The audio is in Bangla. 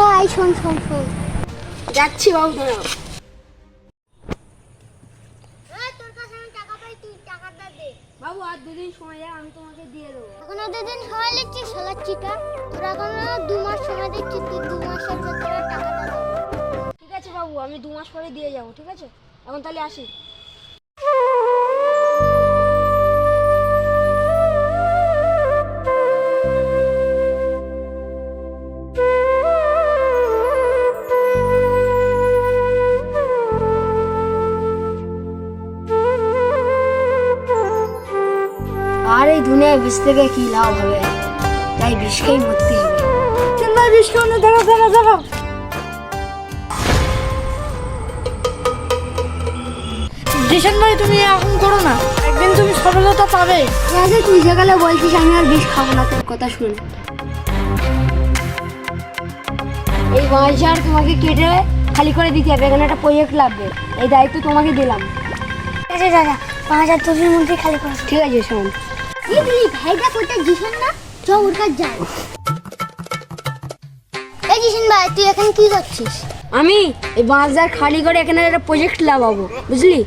না, এই শোন শোন শোন, যাচ্ছি বাবু দাঁড়াও। তোর কাছে আমি টাকা পাই, তুই টাকাটা দে। বাবু আর 2 দিন সময় দেয়, আমি তোমাকে দিয়ে দেবো। এখনো 2 দিন সময় লিখছিস শালা চিটা। তোর এখনো 2 মাস সময় দিচ্ছি, তুই 2 মাসের ভেতরে টাকাটা দে। ঠিক আছে বাবু, আমি 2 মাস পরে দিয়ে যাবো, ঠিক আছে? এখন তাহলে আসি। আর এই দুনিয়ায় বিষ থেকে কি লাভ হবে, তাই বিষকেই মরতে হবে। চিন্তা বিষ কেউ না, দাঁড়াও দাঁড়াও দাঁড়াও। জিশান ভাই, তুমি এখন করো না, একদিন তুমি সফলতা পাবে। আগে তুই যেগুলো বলছিস আমি আর বিষ খাবো না, তোর কথা শুন। এই বাঁশঝাড় তোমাকে কেটে খালি করে দিতে হবে, এখানে একটা প্রজেক্ট লাগবে, এই দায়িত্ব তোমাকে দিলাম। ঠিক আছে দাদা, 5000 তোর মধ্যে খালি কর। ঠিক আছে শোন, এই তুই ভাইটা কোথায় জিশন না, চল ওর কাছে যাই। এই জিশন ভাই, তুই এখন কি করছিস? আমি এই বাঁশঝাড় খালি করে এখানে একটা প্রজেক্ট লাগাবো, বুঝলি?